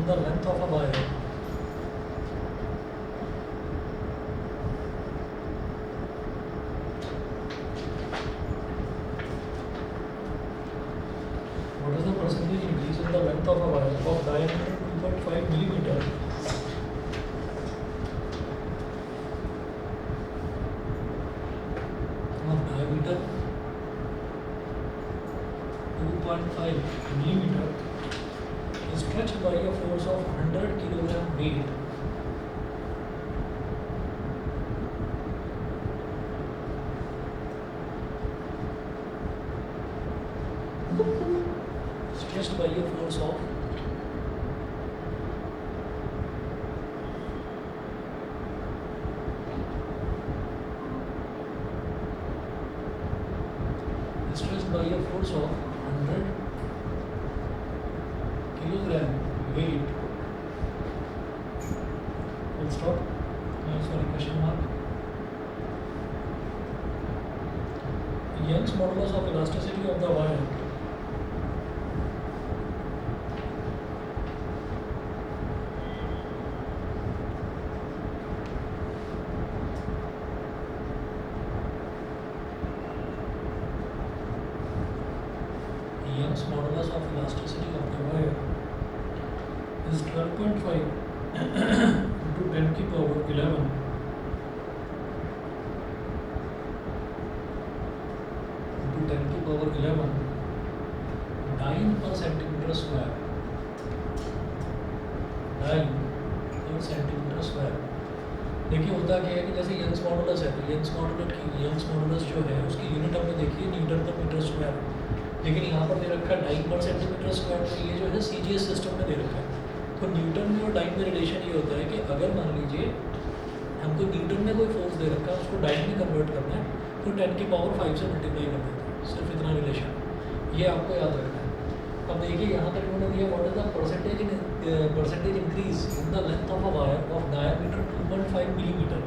in the length of a wire what is the percentage increase in the length of a wire of diameter 2.5 millimeter of diameter 2.5 millimeter is stretched by a force of 100 kilogram weight stretched by a force of stretched by a force of 100 kilogram weight full stop sorry question mark Young's modulus of elasticity of the wire Young's modulus of elasticity of the wire is 12.5 into 10 की power 11 into 10 की power 11 dyne per centimeter square dyne per centimeter square देखिए होता क्या है कि जैसे Young's modulus है तो यंग्स मॉडुलस जो है उसकी यूनिट हमने देखी है न्यूटन पर मीटर स्क्वायर लेकिन यहाँ पर दे रखा है डाइन पर सेंटीमीटर स्क्वायर तो ये जो है CGS सिस्टम में दे रखा है तो न्यूटन में और डाइन में रिलेशन ये होता है कि अगर मान लीजिए हमको न्यूटन में कोई फोर्स दे रखा है उसको डाइन में कन्वर्ट करना है तो 10 की पावर 5 से मल्टीप्लाई कर देते हैं सिर्फ इतना रिलेशन ये आपको याद रखना है अब देखिए यहाँ तक उन्होंने दिया what is the percentage increase in the length of a wire of diameter 2.5 millimetre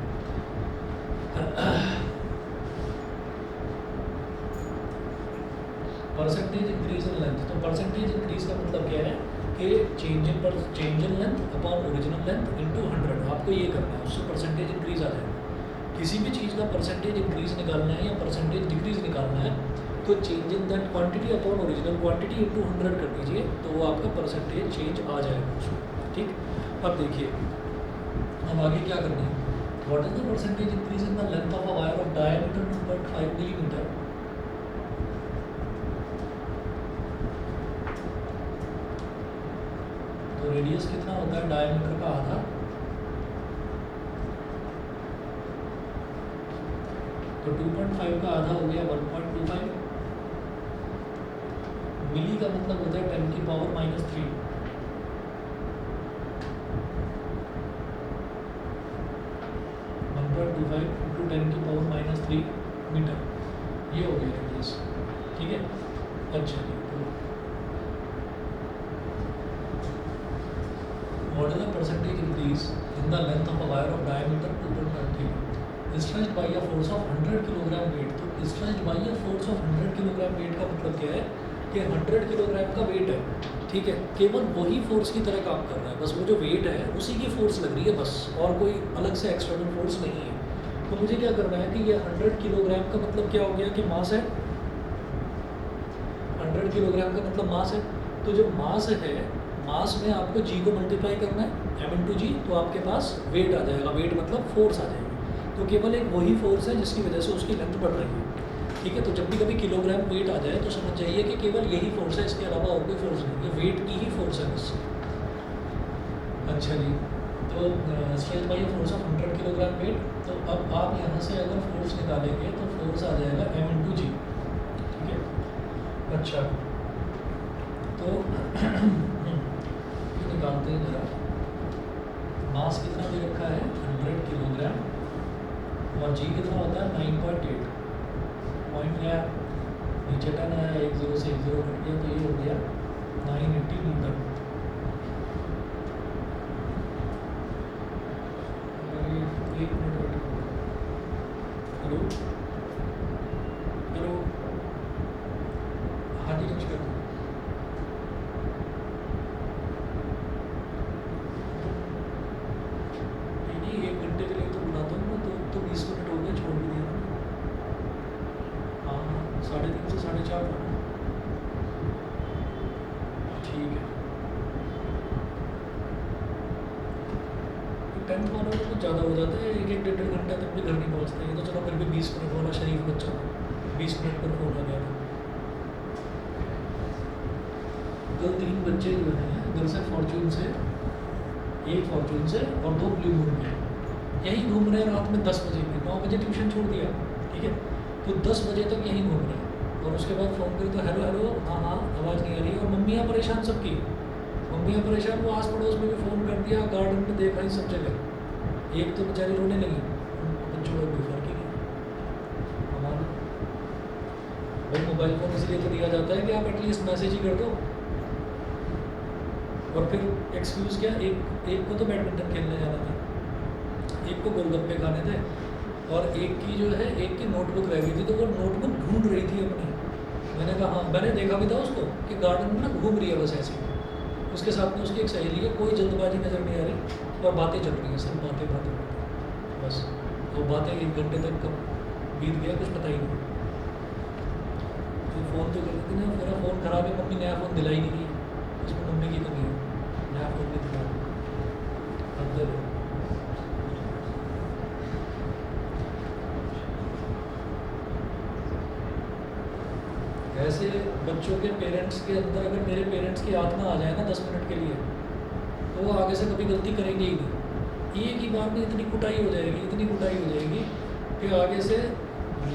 percentage increase in length तो परसेंटेज इंक्रीज का मतलब क्या है कि change in length upon original length into 100 आपको ये करना है उससे परसेंटेज इंक्रीज आ जाएगा किसी भी चीज़ का परसेंटेज इंक्रीज निकालना है या परसेंटेज डिक्रीज निकालना है तो change in that quantity upon original quantity into 100 कर दीजिए तो वो आपका परसेंटेज चेंज आ जाएगा उसमें ठीक अब देखिए अब आगे क्या करना है what is the percentage increase in the length of a wire of diameter 2.5 millimetre तो रेडियस कितना होता है डायमीटर का आधा तो 2.5 का आधा हो गया 1.25 मिली का मतलब होता है 10 की पावर -3 1.25 इंटू 10 की पावर -3 मीटर ये हो गया रेडियस ठीक है अच्छा जी तो what is the percentage increase in the length of a wire of diameter 2.5 stretched by a force of 100 kilogram weight तो stretched by a force of 100 kilogram weight का मतलब क्या है कि 100 किलोग्राम का वेट है ठीक है केवल वही फोर्स की तरह काम कर रहा है बस वो जो वेट है उसी की फोर्स लग रही है बस और कोई अलग से एक्सटर्नल फोर्स नहीं है तो मुझे क्या करना है कि ये 100 किलोग्राम का मतलब क्या हो गया कि मास है 100 किलोग्राम का मतलब मास है तो जो मास है मास में आपको जी को मल्टीप्लाई करना है m/g तो आपके पास वेट आ जाएगा वेट मतलब फोर्स आ जाएगी तो केवल एक वही फोर्स है जिसकी वजह से उसकी लेंथ बढ़ रही है ठीक है तो जब भी कभी किलोग्राम वेट आ जाए तो समझ जाइए कि केवल यही फोर्स है इसके अलावा और कोई फोर्स नहीं है वेट की ही फोर्स है बस अच्छा जी तो stretch by force of 100 kilogram weight तो अब आप यहाँ से अगर फोर्स निकालेंगे तो फोर्स आ जाएगा m/g ठीक है अच्छा तो निकालते हैं जरा मास कितना दे रखा है 100 किलोग्राम और जी कितना होता है 9.8 पॉइंट क्या नीचे 10 आया 1 0 से 1 0 कट गया तो ये हो गया 980 न्यूटन एक मिनट वेट करो हेलो हेलो हाँ जी कर दो शार्प। ठीक है, 10th वालों को कुछ ज़्यादा हो जाता है, एक एक डेढ़ डेढ़ घंटा तक भी घर नहीं पहुँचते। ये तो चलो फिर भी 20 मिनट वाला शरीफ बच्चा 20 मिनट पर फ़ोन आ गया था। तो 3 बच्चे जो हैं घर से फॉर्चून से, एक फॉर्चून से और 2 ब्लू मून में यहीं घूम रहे हैं रात में 10 बजे में। 9 बजे ट्यूशन छोड़ दिया, ठीक है, तो 10 बजे तक यहीं घूम रहे हैं। और उसके बाद फ़ोन करे तो हेलो हेलो, हाँ हाँ, आवाज़ नहीं आ रही है। और मम्मियाँ परेशान सबकी, मम्मियाँ परेशान, वो आस पड़ोस में भी फ़ोन कर दिया, गार्डन में देखा ही सब जगह। एक तो बेचारी रोने लगी, बच्चों का कोई फर्क ही नहीं। हमारा भाई मोबाइल फ़ोन इसलिए तो दिया जाता है कि आप एटलीस्ट मैसेज ही कर दो। और फिर एक्सक्यूज़ क्या, एक को तो बैडमिंटन खेलने जाना था, एक को गोलगप्पे खाने थे, और एक की जो है, एक की नोटबुक रह गई थी, तो वो नोटबुक ढूंढ रही थी अपनी। मैंने कहा हाँ, मैंने देखा भी था उसको कि गार्डन में ना घूम रही है बस ऐसे ही। उसके साथ में उसकी एक सहेली है, कोई जल्दबाजी नज़र नहीं आ रही, और बातें चल रही हैं, सिर्फ बातें बातें बस। वो बातें 1 घंटे तक कब बीत गया कुछ पता ही नहीं। तो फ़ोन तो कर देती ना, मेरा फ़ोन खराब है, मम्मी नया फ़ोन दिलाई नहीं रही, उसमें मम्मी की कमी है, नया फ़ोन भी दिला। अंदर ऐसे बच्चों के पेरेंट्स के अंदर अगर मेरे पेरेंट्स की आत्मा आ जाए ना 10 मिनट के लिए, तो वो आगे से कभी गलती करेंगे ही नहीं। एक ही बार में इतनी कुटाई हो जाएगी, इतनी कुटाई हो जाएगी कि आगे से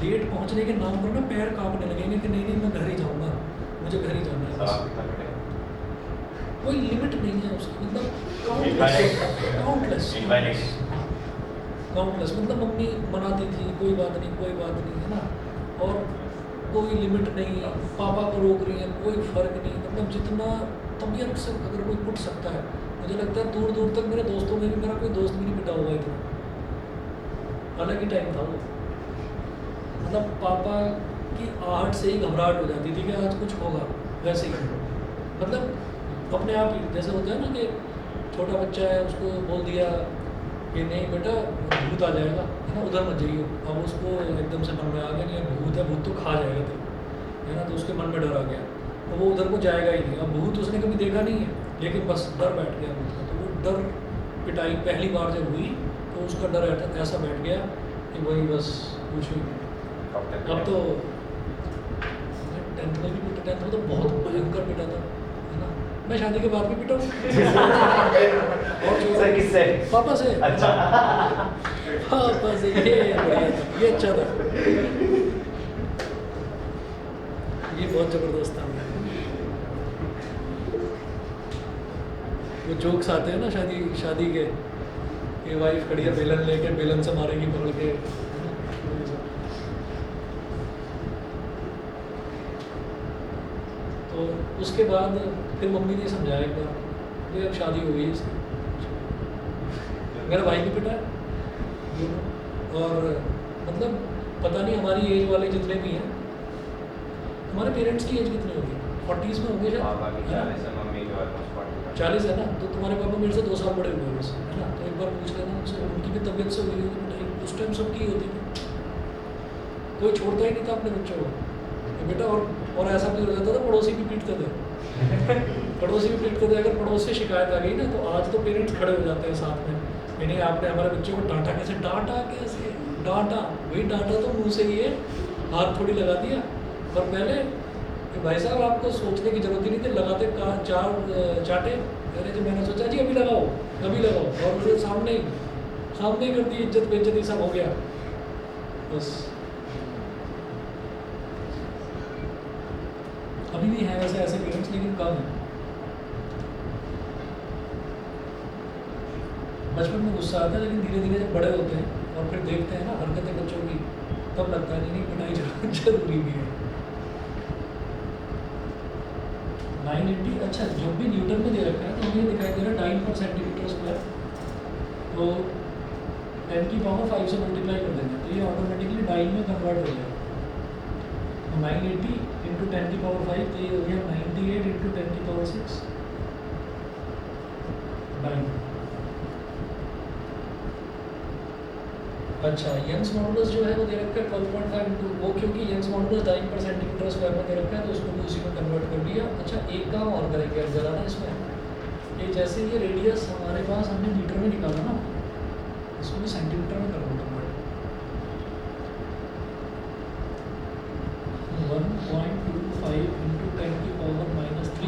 लेट पहुंचने के नाम पर ना पैर कांपने लगेंगे कि नहीं नहीं मैं घर ही जाऊंगा, मुझे घर ही जाना है। कोई लिमिट नहीं है उसकी, मतलब काउंटलेस, मतलब मम्मी मनाती थी कोई बात नहीं कोई बात नहीं, है ना, और कोई लिमिट नहीं, पापा को रोक रही है कोई फ़र्क नहीं। मतलब जितना तबीयत से अगर कोई कुट सकता है, मुझे लगता है दूर दूर तक मेरे दोस्तों में भी मेरा कोई दोस्त भी नहीं पिटा हुआ इतना। अलग ही टाइम था वो, मतलब पापा की आहट से ही घबराहट हो जाती थी कि आज कुछ होगा, वैसे ही मतलब अपने आप ही जैसे होता है ना कि छोटा बच्चा है, उसको बोल दिया कि नहीं बेटा भूत आ जाएगा, है ना, उधर मत जाइए। अब उसको एकदम से मन में आ गया नहीं अब भूत है, भूत तो खा जाएगा तो, है ना, तो उसके मन में डर आ गया, तो वो उधर को जाएगा ही नहीं। अब भूत उसने कभी देखा नहीं है, लेकिन बस डर बैठ गया भूत का। तो वो डर पिटाई पहली बार जब हुई तो उसका डर ऐसा बैठ गया कि वही बस कुछ ही। अब तो 10th में भी पिटा, 10th में तो बहुत भयंकर पिटा था, है ना। मैं शादी के बाद भी पिटा और किससे? पापा से। अच्छा पापा से, ये बढ़िया था, ये अच्छा था, ये बहुत ज़बरदस्त था। वो जोक्स आते हैं ना शादी के, ये वाइफ खड़ी है बेलन लेके, बेलन से मारेगी पकड़ के। तो उसके बाद फिर मम्मी ने समझाया एक बार ये अब शादी हो गई इसकी। मेरा भाई भी पिटा है, और मतलब पता नहीं हमारी एज वाले जितने भी हैं, हमारे पेरेंट्स की एज कितनी होगी, 40s में होंगे शायद, 40 है ना, तो तुम्हारे पापा मेरे से 2 साल बड़े हुए बस, है ना। तो एक बार पूछ लेना उनसे, उनकी भी तबीयत से हुई होगी पिटाई, उस टाइम सबकी होती थी, कोई छोड़ता ही नहीं था अपने बच्चों को तो बेटा। और ऐसा भी हो जाता था पड़ोसी भी पीटते थे पड़ोसी भी पीटते थे। अगर पड़ोस से शिकायत आ गई ना, तो आज तो पेरेंट्स खड़े हो जाते हैं साथ में, यानी आपने हमारे बच्चों को डांटा कैसे, डांटा वही डांटा तो मुँह से ही है, हाथ थोड़ी लगा दिया। और पहले कि भाई साहब आपको सोचने की जरूरत ही नहीं थी, लगाते 4 चाटे। अरे जो मैंने सोचा जी अभी लगाओ, और फिर सामने ही कर दी, इज्जत बेइज्जती सब हो गया बस। अभी भी हैं वैसे ऐसे पेरेंट्स, लेकिन कम है। बचपन में गुस्सा आता है, लेकिन धीरे धीरे जब बड़े होते हैं और फिर देखते हैं ना हरकतें बच्चों की, तब लगता है नहीं पिटाई जरूरी भी है। 980, अच्छा जो भी न्यूटन में दे रखा है, तो हमें दिखाई दे रहा है 9 पर सेंटीमीटर स्क्वायर, तो 10 की पावर 5 से मल्टीप्लाई कर देंगे तो ये ऑटोमेटिकली 9 में कन्वर्ट हो जाएगा। 980 इंटू 10 की पावर 5, तो ये हो गया 98 इंटू 10 की पावर 6, 9। अच्छा, यंग्स मॉडुलस जो है वो दे रखा है 12.5 इंटू वो, क्योंकि यंग्स मॉडुलस डाइंग पर सेंटीमीटर स्क्वायर में दे रखा है तो उसको भी उसी में कन्वर्ट कर दिया। अच्छा, एक काम और करेंगे अब जरा ना इसमें, कि जैसे ये रेडियस हमारे पास हमने मीटर में निकाला ना, इसको भी सेंटीमीटर में कर दो कन्वर्ट। 1.25 इंटू 10⁻³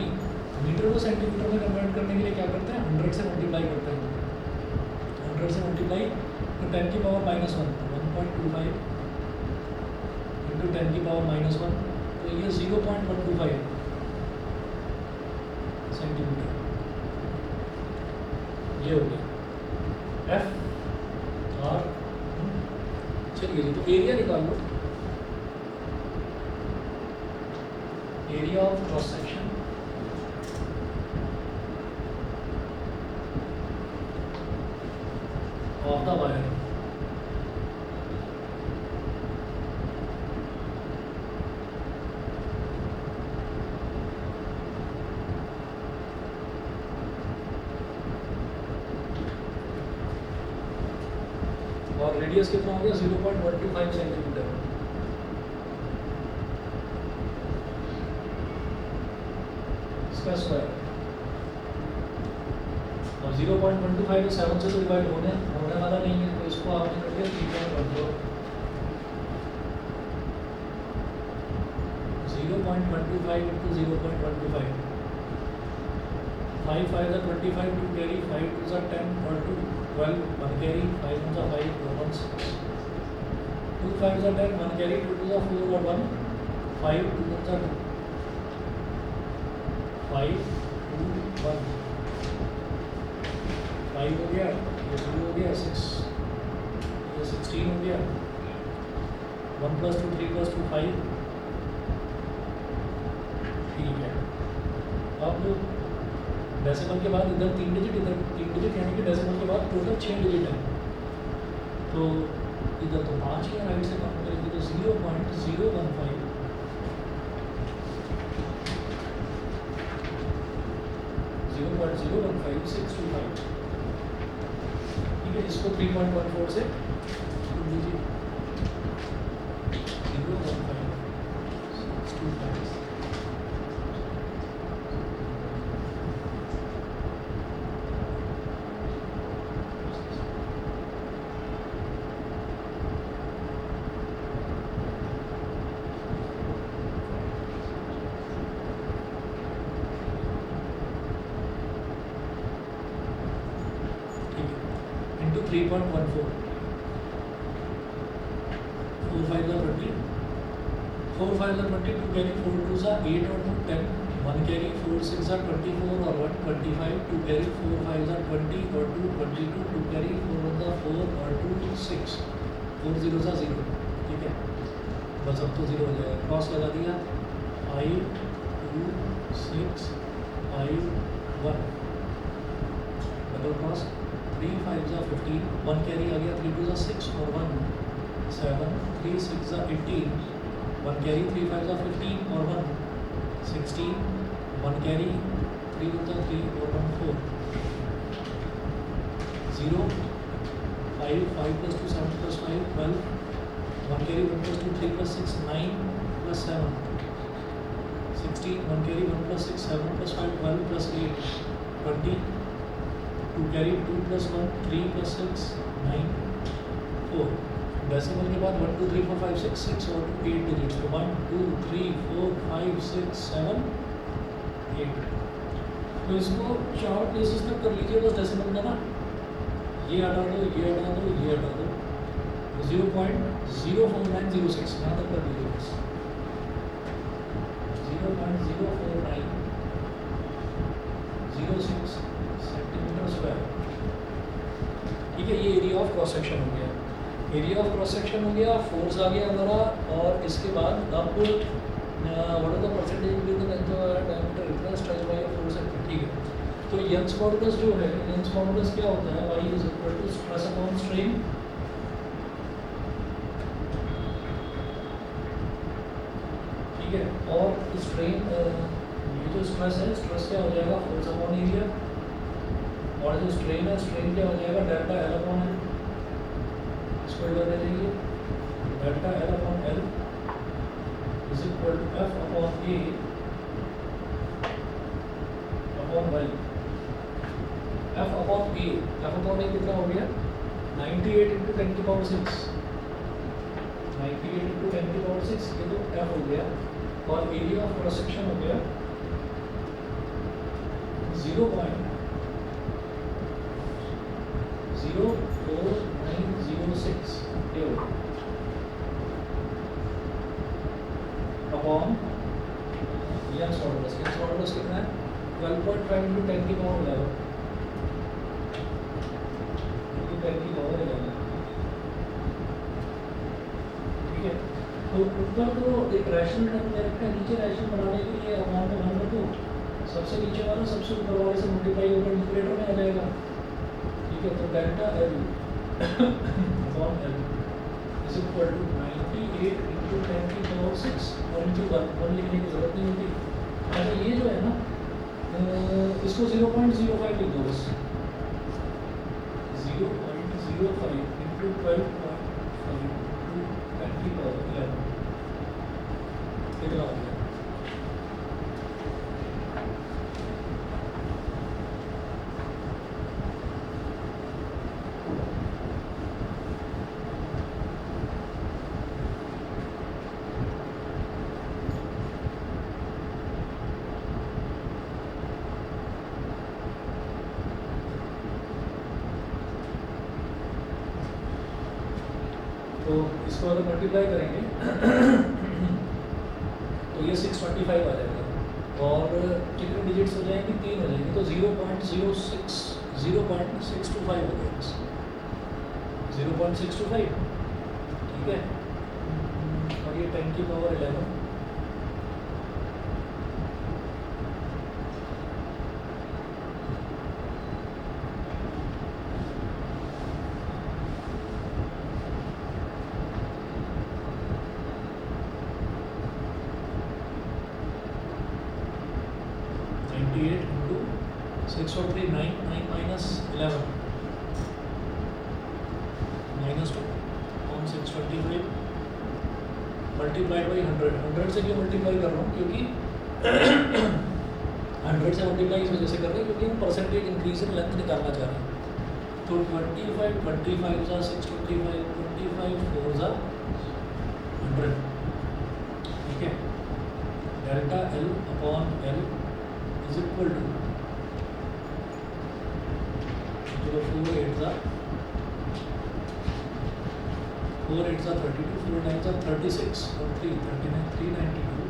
मीटर को सेंटीमीटर में कन्वर्ट करने के लिए क्या करते हैं, 100 से मल्टीप्लाई करते हैं। 100 से मल्टीप्लाई तो 10⁻⁻1 1.25 इंटू 10⁻⁻1, तो ये 0.125 सेंटीमीटर ये हो गया एफ आर। चलिए जी, तो एरिया निकाल लो, area of cross section of the wire. और रेडियस कितना हो गया, 0.125 सेंटीमीटर। इसका स्क्वायर और 0.125 7 से तो डिवाइड होने वाला नहीं है, तो इसको आपने कर दिया 3.14। 0.125 इंटू 0.125, 5 5 25, 2 carry 5 2 10 और 2 12, 1 carry 5 1 5 1 6, 2 5 10, 1 carry 2 2 4 और 1 5 2 1 2 5 2 1 5 हो गया, ये 2 हो गया 6, ये 16 हो गया, 1 + 2 3 + 2 5। ठीक है, अब डेसिमल के बाद इधर 3 डिजिट, इधर 3 डिजिट, यानी कि डेसिमल के बाद टोटल 6 डिजिट है, तो इधर तो 5 ही है, राइट से काउंट करेंगे तो 0.015 0.015625। ठीक है, इसको 3.14 से लीजिए 0.15 into 3.14, 4 5 are 20, 4 5 are 20, 2 carry 4 2s are 8 और 2 10, 1 carry 4 6 are 24 और 1 25, 2 carry 4 5 are 20 और 2 22, 2 carry 4 1 are 4 और 2 6, 4 0s are 0। ठीक है, बस अब तो 0 हो जाएगा, क्रॉस लगा दिया 5 2 6 5 1, डबल क्रॉस 3 5 are 15, 1 carry आ गया, 3 2 are 6 और 1 7, 3 6 are 18, 1 carry 3 5 are 15 और 1 16, 1 carry 3 2 are 3 और 1 4, 0 5 5 + 2 7 + 5 12, 1 carry 1 + 2 3 + 6 9 + 7 16, 1 carry 1 + 6 7 + 5 12 + 8 20, 2 carry 2 + 1 3 + 6 9 4। डेसिमल के बाद 1 2 3 4 5 6 6 और 2 8 डिजिट्स, तो 1 2 3 4 5 6 7 8। तो इसको 4 प्लेसेस तक कर लीजिए बस डेसिमल का ना, ये हटा दो, ये हटा दो, ये हटा दो, 0.04906 यहाँ तक कर लीजिए बस, 0.04906 सेंटीमीटर स्क्वायर। ठीक है, ये एरिया ऑफ क्रॉस सेक्शन हो गया, एरिया ऑफ क्रॉस सेक्शन हो गया, फोर्स आ गया हमारा, और इसके बाद अब what is the percentage between the length of diameter इतना स्ट्रेच बाय फोर्स है। ठीक है, तो यंग्स मॉडुलस जो है, यंग्स मॉडुलस क्या होता है, y is equal to stress upon strain. ठीक है, और स्ट्रेन ये जो स्ट्रेस है, स्ट्रेस क्या हो जाएगा, फोर्स अपॉन एरिया, और जो स्ट्रेन है, स्ट्रेन क्या हो जाएगा, डेल्टा एल अपॉन है। इसको इसको इधर ले जाइए, delta L upon L is equal to F upon A upon Y. F upon A कितना हो गया 98 इंटू 10 की पावर 6, 98 इंटू 10 की पावर 6, ये तो एफ हो गया। और एरिया ऑफ क्रॉस सेक्शन हो गया 0.04906 ये हो गया upon Young's modulus. Young's modulus कितना है 12.5 इंटू 10 की पावर 11 इंटू 10 की पावर 11। ठीक है, तो ऊपर तो एक रैशनल टर्म दे रखा है, नीचे रैशनल बनाने के लिए अमाउंट में ध्यान रखो, सबसे नीचे वाला सबसे ऊपर वाले से मल्टीप्लाई होकर न्यूमरेटर में आ जाएगा। ठीक है, तो delta L upon L is equal to 98 into 10 की पावर 6 और इंटू 1 लिखने की जरूरत नहीं होती। अच्छा, ये जो है ना इसको 0.05 लिख दो बस, 0.05 इंटू 12.5 इंटू 10 की पावर 11 कितना हो गया। तो इसको अगर मल्टीप्लाई करेंगे तो ये 625 आ जाएगा और कितने डिजिट्स हो जाएंगे 3 हो जाएंगे, तो 0.625 हो गया बस 0.625। ठीक है, और ये 10 की पावर 11 98 into 6 और 3 9 9 minus 11 minus 2 on 625 multiplied by 100 से क्यों मल्टीप्लाई कर रहा हूँ, क्योंकि 100 से मल्टीप्लाई इस वजह से कर रहे हैं क्योंकि हम परसेंटेज इंक्रीज इन लेंथ निकालना चाह रहे हैं। तो 25 सा 625 25 4 सा 100। ठीक है, delta L upon L is equal to 4 8s are 32, 4 9s are 36 और 3 39 392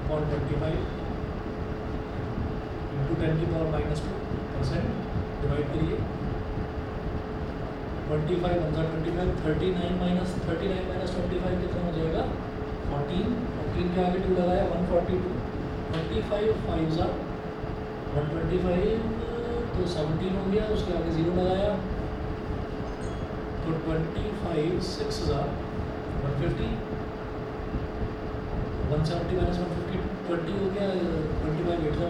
upon 25 into 10 की पावर -2% डिवाइड करिए 25 1 25 39 minus 25 कितना हो जाएगा 14 के आगे 2 लगाया 142 25 5 ज़ा 125 तो 17 हो गया, उसके आगे 0 लगाया तो 25 6 ज़ा 150 170 minus 150 20 हो गया 25 8 ज़ा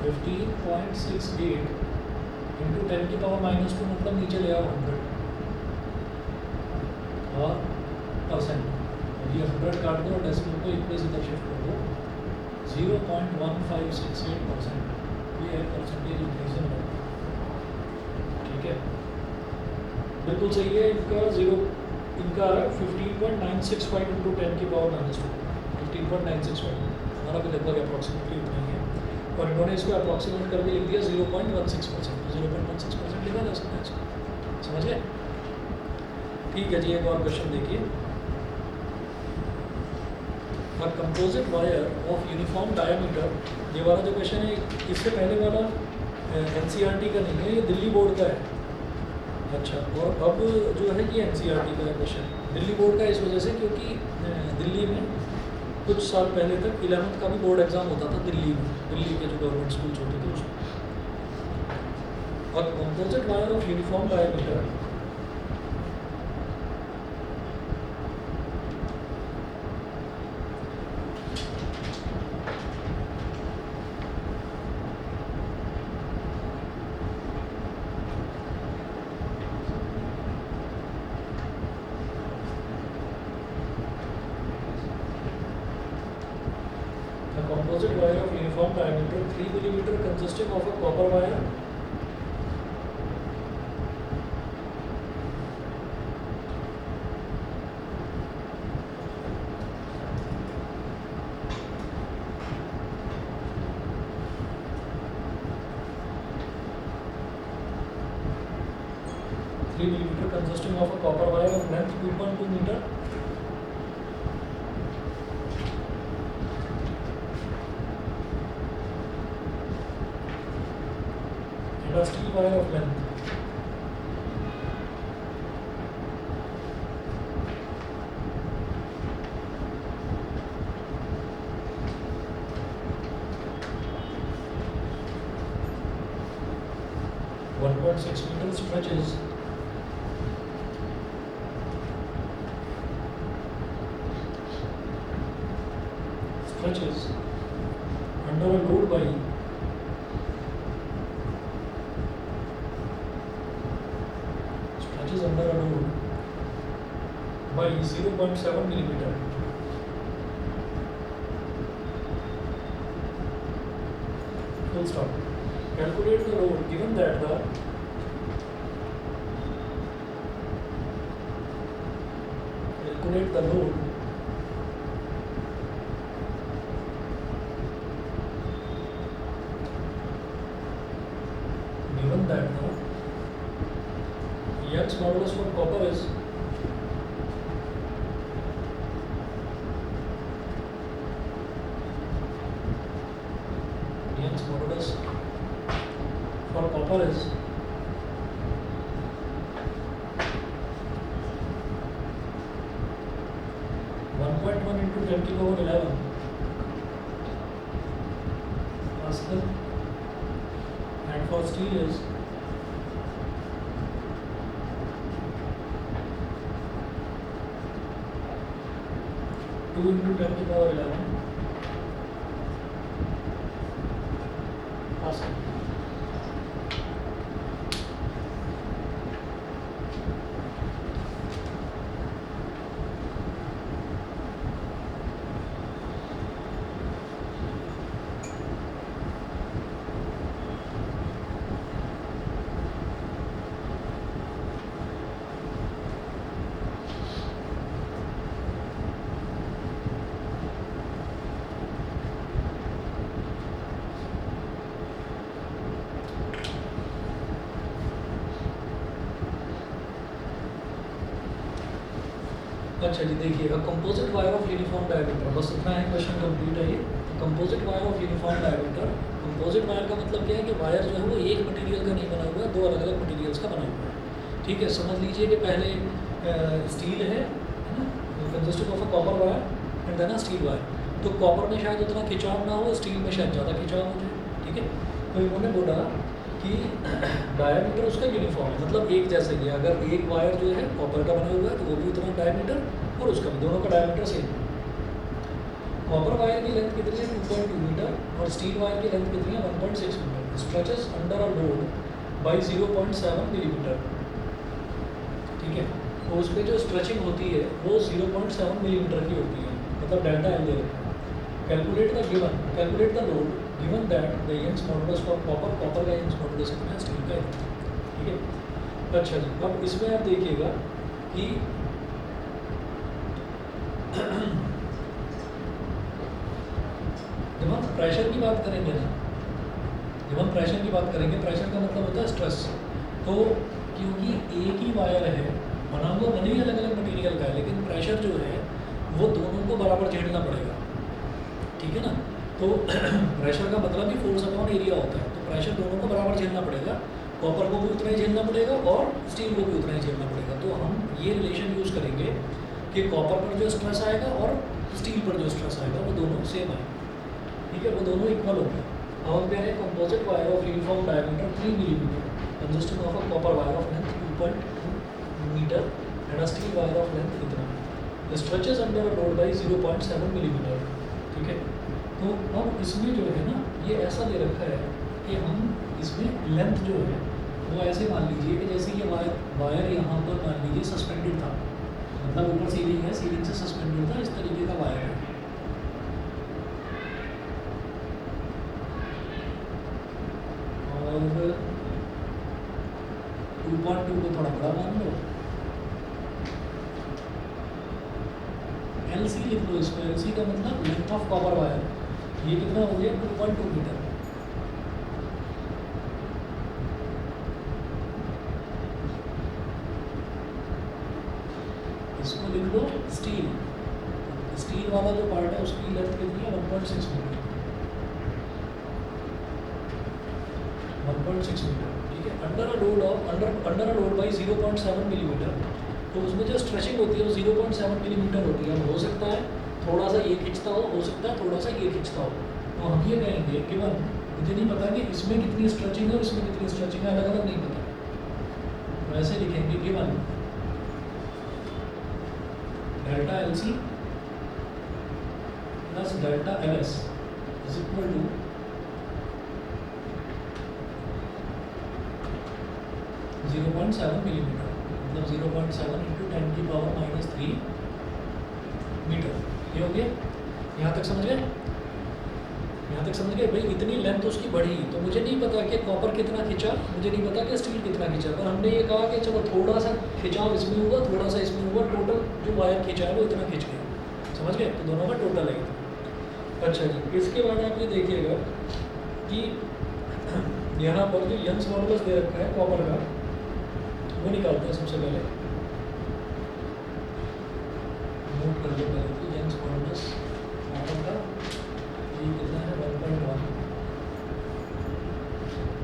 15.68 इंटू 10 की पावर -2 मतलब नीचे ले आओ 100 और परसेंट, ये 100 काट दो और डेसिमल को एक पे सीधा शिफ्ट कर दो 0.1568%। ये है परसेंटेज इंक्रीज इन लेंथ। ठीक है, बिल्कुल सही है। इनका 15.965 इंटू 10 की पावर -2 15.965 हमारा भी लगभग अप्रॉक्सीमेटली उतना ही है और इन्होंने इसको अप्रॉक्सीमेट करके लिख दिया 0.16%। तो 0.16% लिखा जा सकता है इसको, समझ गए। ठीक है जी, एक और क्वेश्चन देखिए। A composite wire of uniform diameter, ये वाला जो क्वेश्चन है इससे पहले वाला NCERT का नहीं है, ये दिल्ली बोर्ड का है। अच्छा, और अब जो है ये NCERT का है क्वेश्चन, दिल्ली बोर्ड का इस वजह से क्योंकि दिल्ली में कुछ साल पहले तक 11th का भी बोर्ड एग्जाम होता था दिल्ली में, दिल्ली के जो गवर्नमेंट स्कूल्स होते थे उसमें। और composite wire of uniform diameter composite wire of uniform diameter 3 mm consisting of a copper wire consisting of a copper wire of length 2.2 meter and a steel wire of length 1.6 meters stretches under a load by under a load by 0.7 millimeter. Full stop. Calculate the load given that the load given that the Young's modulus for copper is Young's modulus for copper is 1.1 into 10 to the power 11 Pascal, and for steel is 2 into 10 to the power 11 Pascal. अच्छा जी देखिएगा composite wire of uniform diameter, बस इतना है, question complete है ये। Composite wire of uniform diameter, composite wire का मतलब क्या है कि वायर जो है वो एक मटेरियल का नहीं बना हुआ है, दो अलग अलग मटेरियल्स का बना हुआ है। ठीक है, समझ लीजिए कि पहले स्टील है ना, consisting of a copper wire and then a steel wire. तो कॉपर में शायद उतना खिंचाव ना हो, स्टील में शायद ज़्यादा खिंचाव हो जाए। ठीक है, तो इन्होंने बोला कि डायमीटर उसका यूनिफॉर्म है, मतलब एक जैसे ही। अगर एक वायर जो है कॉपर का बना हुआ है तो वो भी उतना डायमीटर, और उसका भी, दोनों का डायमीटर सेम। कॉपर वायर की लेंथ कितनी है 2.2 मीटर और स्टील वायर की लेंथ कितनी है 1.6 metre. Stretches under a load by 0.7 millimetre. ठीक है, तो उस पर जो स्ट्रेचिंग होती है वो 0.7 मिलीमीटर की होती है, मतलब डेल्टा एल दे रखा है। Calculate the load given that the Young's modulus for copper का यंग्स मॉडुलस कितना है, स्टील का है। ठीक है, अच्छा जी, अब इसमें आप देखिएगा कि जब हम प्रेशर की बात करेंगे ना, जब हम प्रेशर की बात करेंगे, प्रेशर का मतलब होता है स्ट्रेस। तो क्योंकि एक ही वायर है, बना हुआ भले ही अलग अलग मटेरियल का है, लेकिन प्रेशर जो है वो दोनों को बराबर झेलना पड़ेगा। ठीक है ना, तो प्रेशर का मतलब ही फोर्स अपॉन एरिया होता है, तो प्रेशर दोनों को बराबर झेलना पड़ेगा। कॉपर को भी उतना ही झेलना पड़ेगा और स्टील को भी उतना ही झेलना पड़ेगा। तो हम ये रिलेशन यूज़ करेंगे कि कॉपर पर जो स्ट्रेस आएगा और स्टील पर जो स्ट्रेस आएगा वो दोनों सेम आएगा। ठीक है, वो दोनों इक्वल होंगे। अब हम कह रहे हैं composite wire of uniform diameter 3 millimetre consisting of a copper wire of length 2.2 metre and a steel wire of length इतना stretches under a load by 0.7 millimetre. ठीक है, तो अब इसमें जो है ना, ये ऐसा दे रखा है कि हम इसमें लेंथ जो है वो ऐसे मान लीजिए कि जैसे ये वायर यहाँ पर मान लीजिए सस्पेंडेड था, मतलब ऊपर सीलिंग है, सीलिंग से सस्पेंडेड था, इस तरीके का वायर है। को थोड़ा बड़ा मान लो, एल सी लिख लो इसको। एल सी का मतलब लेंथ ऑफ कॉपर वायर, ये कितना हो गया 2.2 मीटर। इसको लिख लो स्टील, स्टील वाला जो पार्ट है उसकी लेंथ कितनी है 1.6 मीटर, 1.6 मीटर, ठीक है। Under a load by 0.7 millimetre, तो उसमें जो स्ट्रेचिंग होती है वो 0.7 मिलीमीटर होती है। अब हो सकता है थोड़ा सा ये खींचता हो सकता है थोड़ा सा ये खींचता हो, तो हम ये कहेंगे कि मुझे नहीं पता कि इसमें कितनी स्ट्रेचिंग है और इसमें कितनी स्ट्रेचिंग है, अलग अलग नहीं पता, वैसे लिखेंगे given delta L C plus delta L S is equal to 0.7 millimetre, मतलब 0.7 इंटू 10 की पावर -3 मीटर। ये हो गया, यहाँ तक समझ गए? यहाँ तक समझ गए भाई। इतनी लेंथ उसकी बढ़ी, तो मुझे नहीं पता कि कॉपर कितना खिंचा, मुझे नहीं पता कि स्टील कितना खिंचा, पर हमने ये कहा कि चलो थोड़ा सा खिंचाव इसमें हुआ, थोड़ा सा इसमें हुआ, टोटल जो वायर खिंचा है वो इतना खिंच गया। समझ गए? तो दोनों का टोटल है। अच्छा जी, इसके बाद आप ये देखिएगा कि यहाँ पर जो यंग्स मॉडुलस दे रखा है कॉपर का, वो निकालते हैं सबसे पहले। नोट कर लो पहले तो यंग्स मॉडुलस कॉपर का ये कितना है 1.1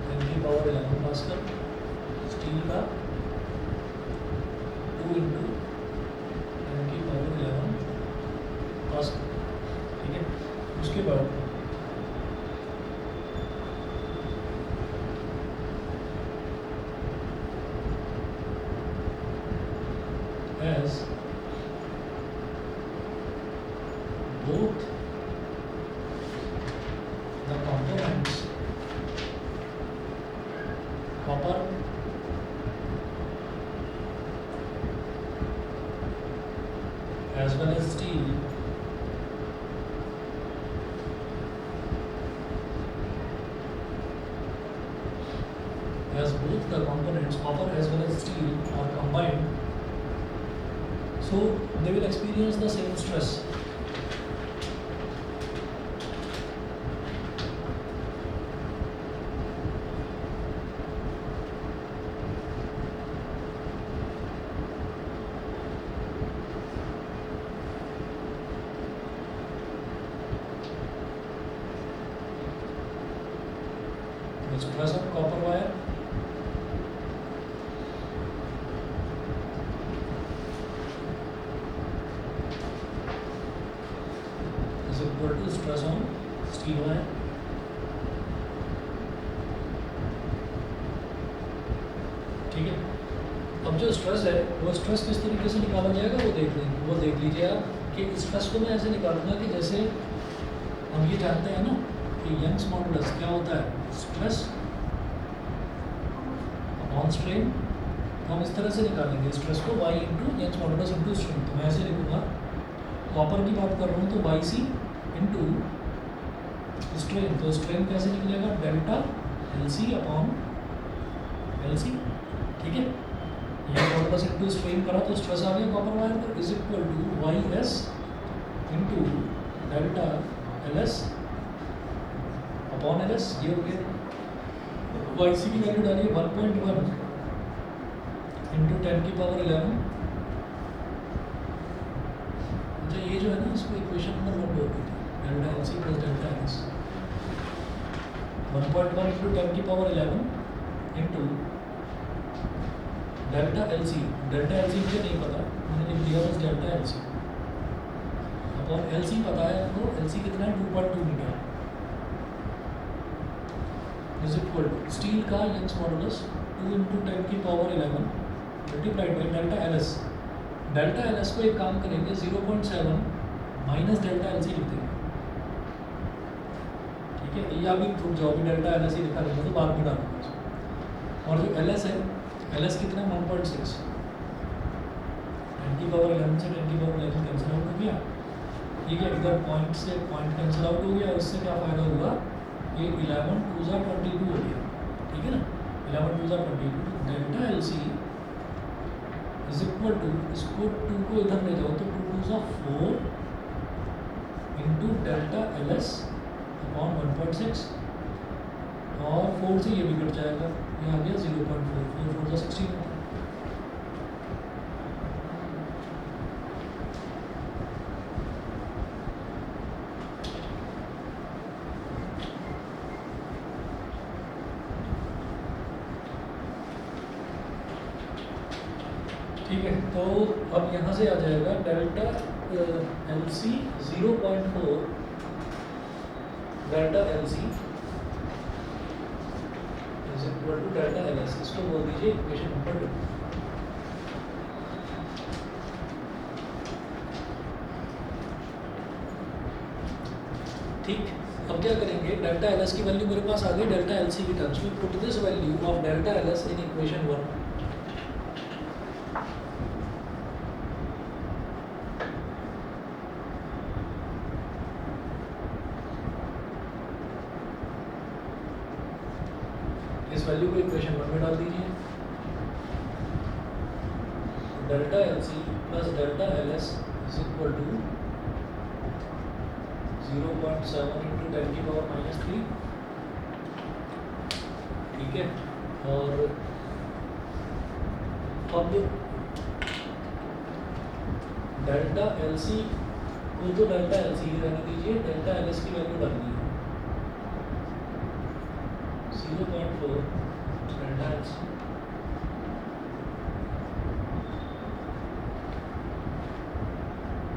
10 की पावर 11 पास्कल, स्टील का 2 इंटू 10 की पावर 11 पास्कल, ठीक है। उसके बाद as both the components copper as well as steel as both the components copper as well as steel are combined, so they will experience the same stress. The stress of copper wire is equal to stress on steel wire, ठीक है। अब जो stress है वो stress किस तरीके से निकाला जाएगा वो देख लीजिए आप कि स्ट्रेस को मैं ऐसे निकालूंगा कि जैसे हम ये जानते हैं ना कि यंग्स मॉडुलस क्या होता है, स्ट्रेस अपॉन स्ट्रेन, तो हम इस तरह से निकालेंगे स्ट्रेस को y into Young's modulus into strain. तो मैं ऐसे लिखूंगा, कॉपर की बात कर रहा हूँ तो वाई सी इंटू स्ट्रेन, तो स्ट्रेन कैसे निकलेगा delta L C upon L C, ठीक है। यह मॉडुलस इंटू स्ट्रेन करा तो स्ट्रेस आ गया कॉपर वायर पर, is equal to Y S into delta L S upon L S, ये हो गया। वाई सी की वैल्यू डालिए 1.1 इंटू 10 की पावर 11। अच्छा ये जो है ना इसको इक्वेशन नंबर 1 बोल देते हैं, delta L C plus delta L S. 1.1 into 10 की power 11 into delta L C, delta L C मुझे नहीं पता, मैंने लिख दिया बस delta L C upon L C पता है आपको, एल सी कितना है 2.2 metre, is equal to steel का यंग्स मॉडुलस 2 इंटू 10 की power 11 multiplied by delta L S. Delta L S को एक काम करेंगे 0.7 माइनस डेल्टा एल सी लिख देंगे, ठीक है। ये अभी रुक जाओ, अभी डेल्टा एल एस ही लिखा देंगे तो बाद में डालूंगा। और जो एल एस है, एल एस कितना 1.6, 10 की पावर 11 से 10 की पावर 11 कैंसिल आउट हो गया, ठीक है। इधर पॉइंट से पॉइंट कैंसिल आउट हो गया, इससे क्या फ़ायदा हुआ, ये 11 2 22 हो गया, ठीक है ना। 11 2 22, delta L C is equal to, इसको 2 को इधर ले जाओ तो 2 टू सा 4 into delta L S upon 1.6 और 4 से ये भी कट जाएगा, ये आ गया 0.4, 4 4 सा 16 होता है। ठीक है, तो अब यहाँ से आ जाएगा delta L C 0.4 delta L C is equal to delta L S, इसको बोल दीजिए इक्वेशन नंबर 2। ठीक, अब क्या करेंगे, डेल्टा एल एस की वैल्यू मेरे पास आ गई डेल्टा एल सी की टर्म्स में, put this value of delta L S in equation 1। इस वैल्यू को इक्वेशन 1 में डाल दीजिए, delta L C plus delta L S is equal to 0.7 into 10 की पावर -3। ठीक है, और अब डेल्टा एल सी को तो डेल्टा एल सी रहने दीजिए, डेल्टा एल एस की वैल्यू डालिए 0.4 delta L C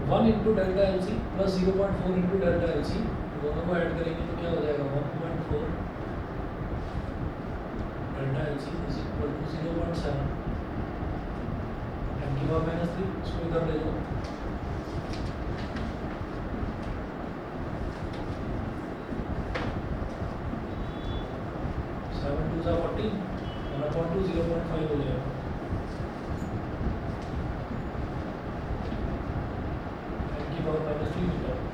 1 into delta L C plus 0.4 into delta L C, दोनों को ऐड करेंगे तो क्या हो जाएगा 1.4 delta L C is equal to 0.7 10 की पावर -3, इसको इधर ले लो, सेवन टू सा 14, 1/2 0.5 हो जाएगा।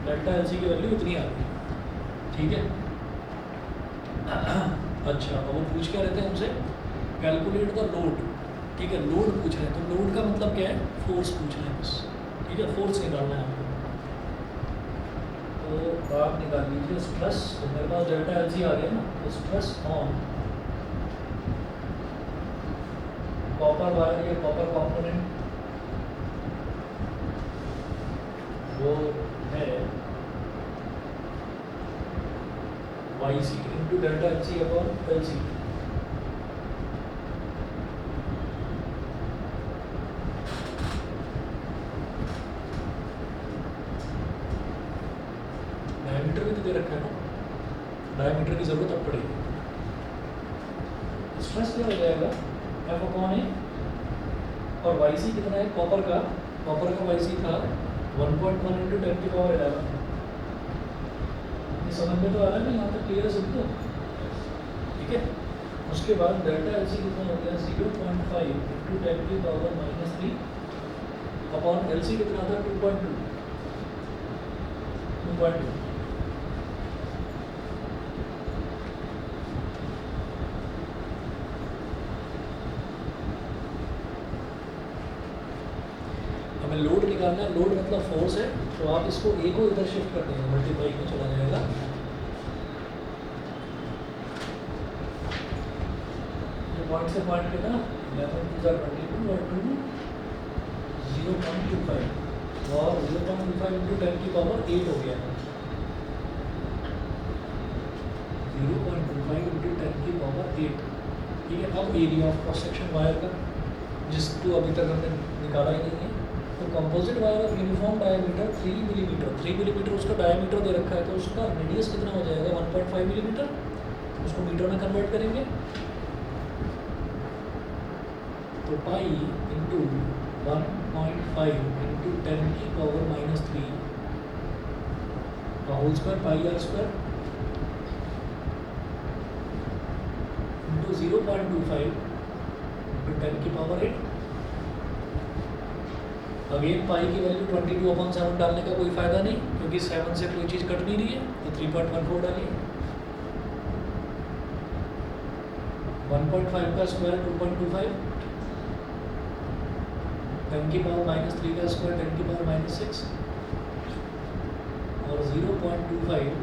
डेल्टा एल सी की वैल्यू इतनी आ गई। ठीक है, अच्छा, अब वो पूछ क्या रहते हैं हमसे, कैलकुलेट द लोड। ठीक है, लोड पूछ रहे हैं, तो लोड का मतलब क्या है, फोर्स पूछ रहे हैं बस। ठीक है, फोर्स निकालना है आपको, तो आप निकाल लीजिए स्ट्रेस। तो मेरे पास डेल्टा एल सी आ गया ना, तो स्ट्रेस ऑन कॉपर वायर या कॉपर कॉम्पोनेंट वो है Y C into delta L C upon L C. Diameter भी तो दे रखा है ना, डायमीटर की जरूरत अब पड़ेगी। स्ट्रेस क्या हो जाएगा, एफ अपॉन ए, और वाई सी कितना है कॉपर का वाई सी था 1.1 इंटू 10 की पावर 11। ये समझ में तो आ रहा है ना, यहाँ तक क्लियर है सबको। ठीक है, उसके बाद डेल्टा एल सी कितना हो गया 0.5 इंटू 10 की पावर -3 अपॉन एल सी कितना था 2.2। हमें लोड निकालना है, लोड मतलब फोर्स है, तो आप इसको ए को इधर शिफ्ट कर देंगे, मल्टीप्लाई में चला जाएगा। ये पॉइंट से पॉइंट पे ना 11 और 2 0.25 और 0.25 इंटू 10 की पावर 8 हो गया। 0.25 इंटू 10 की पावर 8। ठीक है, अब area of cross section wire का, जिसको अभी तक हमने निकाला ही नहीं है, तो composite wire of uniform diameter 3 millimetre, 3 millimetre उसका डायमीटर दे रखा है, तो उसका रेडियस कितना हो जाएगा 1.5 मिलीमीटर। उसको मीटर में कन्वर्ट करेंगे तो पाई इंटू 1.5 इंटू 10 की पावर -3 का whole square pi r square into 0.25 into 10 की पावर 8। अगेन पाई की वैल्यू 22/7 डालने का कोई फ़ायदा नहीं, क्योंकि 7 से कोई चीज़ कट नहीं रही है, तो 3.14 डालिए। 1.5 का स्क्वायर 2.25 10 की पावर -3 का स्क्वायर 10 की पावर -6 और 0.25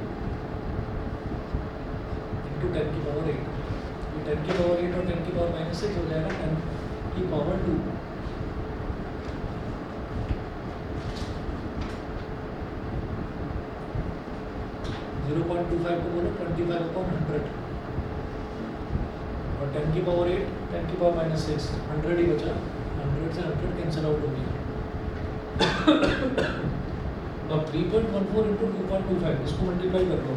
इंटू 10 की पावर 8। ये 10 की पावर 8 और 10 की पावर -6 हो जाएगा 10 की पावर 2। जीरो पॉइंट 25 को बोलो 25/100 और 10 की पावर 8 10 की पावर -6 100 ही बचा। 100 से 100 कैंसिल आउट हो गया। अब 3.14 इंटू 2.25 इसको मल्टीप्लाई कर लो।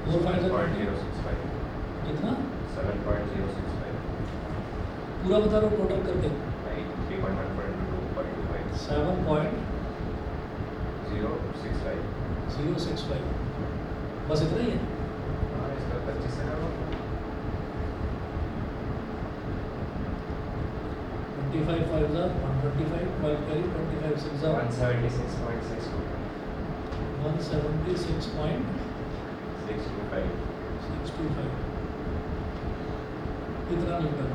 4 5 7.065 कितना 7.065 पूरा बता रहा हूँ टोटल करके 3.14 into 2.25 7.065 बस इतना ही है। हाँ इसका 25 है ना 25 5 125 12 carry 25 6 176.62 176.625 625 इतना न्यूटन।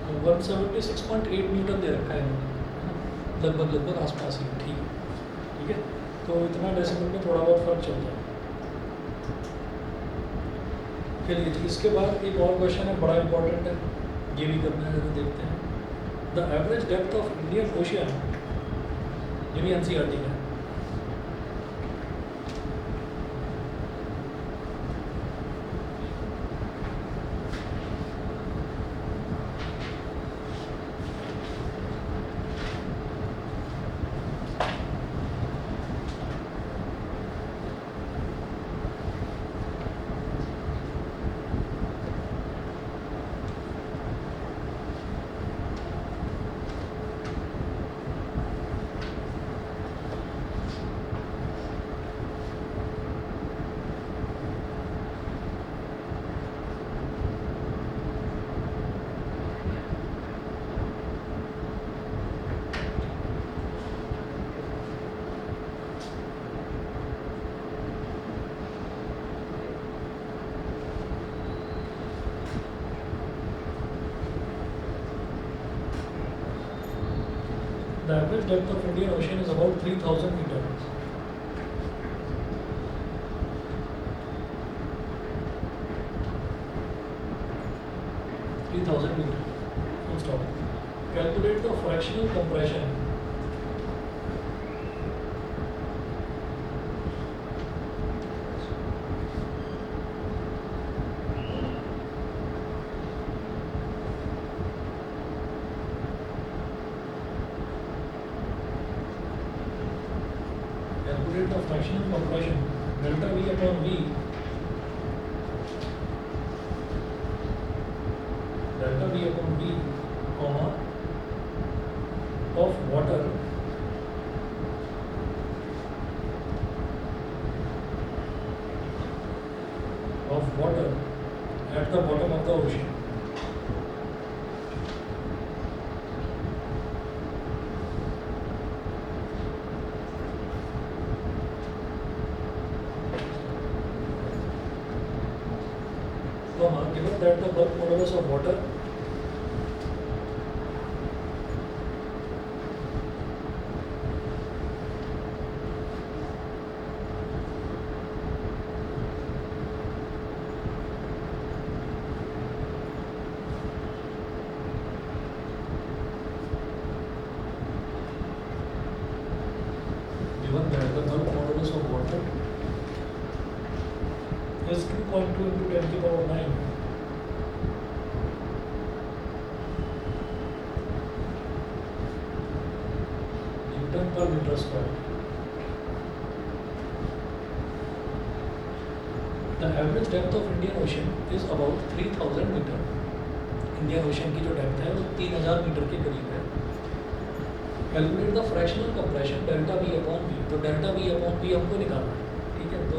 तो 176.8 न्यूटन दे रखा है इन्होंने, लगभग आसपास ही। ठीक है तो इतना डेसिमल में थोड़ा बहुत फर्क चलता है। चलिए इसके बाद एक और क्वेश्चन है, बड़ा इंपॉर्टेंट है, ये भी करना है, जरा देखते हैं। The average depth of Indian ocean, ये भी एनसीईआरटी का है। The average depth of Indian Ocean is about 3000 meters. Full stop. Calculate the fractional compression fractional compression delta V upon V, delta V upon V, comma, of water at the bottom of the ocean. Given that the bulk modulus of water is 2.2 into 10 to the power 9. Newton per meter square. The average depth of Indian Ocean is about 3000 meter. Indian ocean की जो depth है वो 3000 metre के करीब है। Calculate the fractional compression delta V upon V. तो delta V upon V हमको निकालना है, ठीक है। तो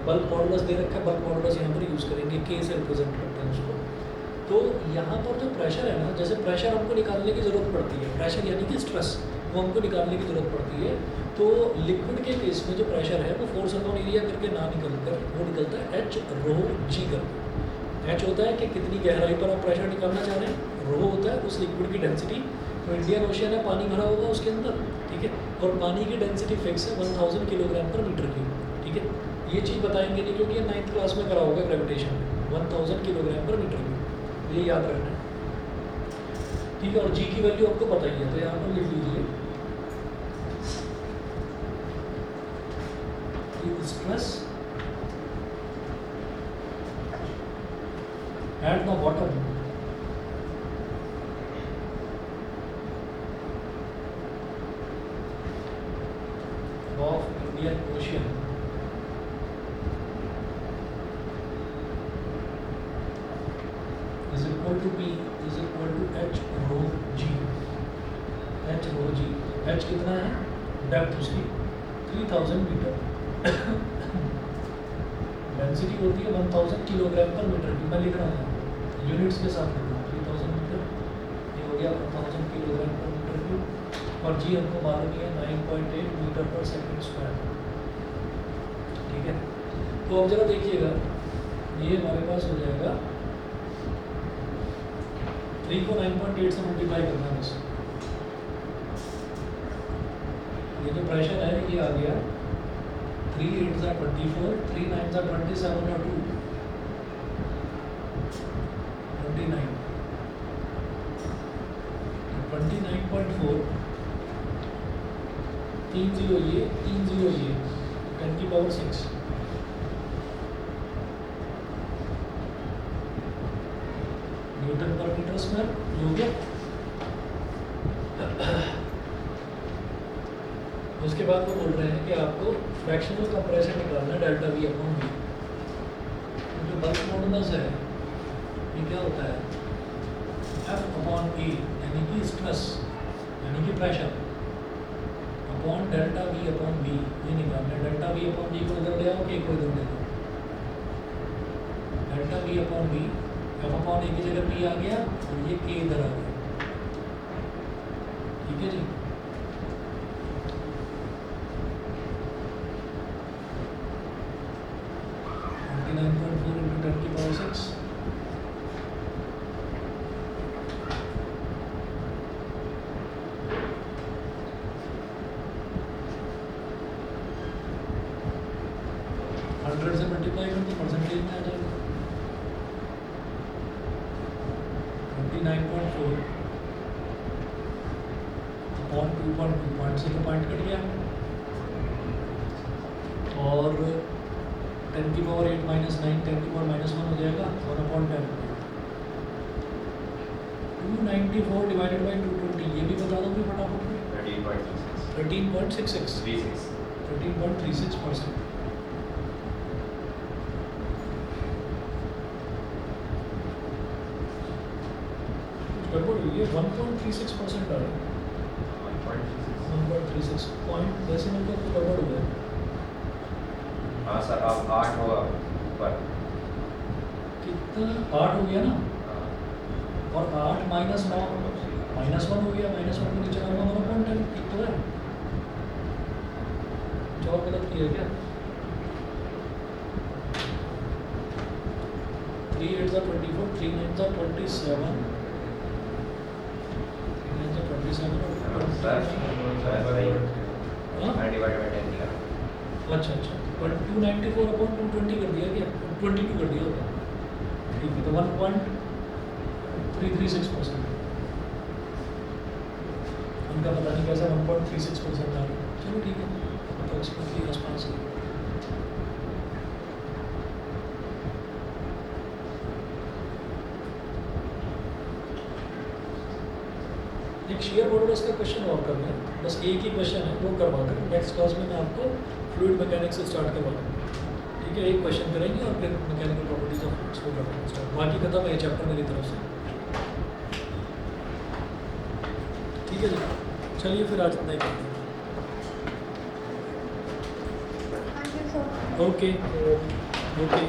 बल्क मॉडुलस दे रखा है, बल्क मॉडुलस यहाँ पर यूज़ करेंगे, के से रिप्रेजेंट करते हैं उसको। तो यहाँ पर जो प्रेशर है ना, जैसे प्रेशर हमको निकालने की ज़रूरत पड़ती है, प्रेशर यानी कि स्ट्रेस, वो हमको निकालने की ज़रूरत पड़ती है। तो लिक्विड के केस में जो प्रेशर है वो फोर्स अपॉन एरिया करके ना निकल कर वो निकलता है एच रो जी करके। एच होता है कि कितनी गहराई पर आप प्रेशर निकालना चाह रहे हैं, रो होता है उस लिक्विड की डेंसिटी। तो इंडियन ओशियन है, पानी भरा होगा उसके अंदर, ठीक है, और पानी की डेंसिटी फिक्स है 1000 किलोग्राम पर मीटर क्यूब, ठीक है। ये चीज़ बताएंगे नहीं क्योंकि ये 9th क्लास में करा होगा ग्रेविटेशन में, 1000 किलोग्राम पर मीटर क्यूब, ये याद रखना है, ठीक है। और जी की वैल्यू आपको पता ही है, तो यहाँ पर लिख लीजिए stress at the bottom of Indian Ocean is equal to P is equal to H rho G। H rho G, H कितना है, डेप्थ उसकी 3000 मीटर, डेंसिटी होती है 1000 किलोग्राम पर मीटर की। मैं लिख रहा हूँ यूनिट्स के साथ लिख रहा हूँ, 3000 मीटर, ये हो गया 1000 किलोग्राम पर मीटर क्यूब। और जी हमको मालूम है 9.8 मीटर पर सेकंड स्क्वायर, ठीक है। तो अब जरा देखिएगा, ये हमारे पास हो जाएगा 3 को 9.8 से मल्टीप्लाई करना है बस। ये जो प्रेशर है ये आ गया 3 8 ज़ा 24, 3 9 ज़ा 27 और 2 29, 29.4, 3 0 ये 3 0 ये 10 की पावर 6, न्यूटन पर मीटर स्क्वायर हो गया। उसके बाद वो बोल रहे हैं कि आपको फ्रैक्शनल कंप्रेशन निकालना है डेल्टा वी अपॉन वी। जो बल्क मॉडुलस है ये क्या होता है, एफ अपॉन ए यानी कि स्ट्रेस यानी कि pressure upon delta V upon V, ये निकालना है। डेल्टा वी अपॉन वी को इधर ले आओ, के को इधर ले लो, delta V upon V, F upon A की जगह पी आ गया और ये के इधर आ गया, ठीक है जी। हंड्रेड से मल्टीप्लाई कर तो परसेंटेज में आ जाएगा 29.4 अपॉन 2.2, पॉइंट से तो पॉइंट कट गया, और 10 की पावर 8 माइनस 9, 10 की पावर -1 हो जाएगा, 1/10, 294 डिवाइडेड बाई 220, ये भी बता दो फिर फटाफट में, 13.66 13.36%। गड़बड़ हुई है, 1.36% आ रहा है, 1.36 पॉइंट डेसिमल का कुछ गड़बड़ हुआ है। हाँ सर, अब 8 होगा पर कितना 8 हो गया ना, और 8 माइनस 9 -1 हो गया, -1 को नीचे आऊँगा 1/10, ठीक तो है, और गलत किया क्या, 3 8 ज़ा 24, 3 9 ज़ा 27, 27, अच्छा अच्छा, पर 294 अपॉन 220 कर दिया क्या, 22 कर दिया होगा, ठीक है। तो 1.336%, उनका पता नहीं कैसा 1.36% आ रहा है, चलो ठीक है, अप्रोक्सीमेटली आसपास है। एक शेयर मॉडुलस का क्वेश्चन और करना है, बस एक ही क्वेश्चन है, वो करवा कर नेक्स्ट क्लास में मैं आपको फ्लूइड मैकेनिक्स से स्टार्ट करवा दूँगा, ठीक है। एक क्वेश्चन करेंगे और फिर मैकेनिकल प्रॉपर्टीज ऑफ फ्लूइड्स को करना स्टार्ट, बाकी खत्म है चैप्टर मेरी तरफ से, ठीक है जी। चलिए फिर आज इतना ही करते हैं, ओके ओके।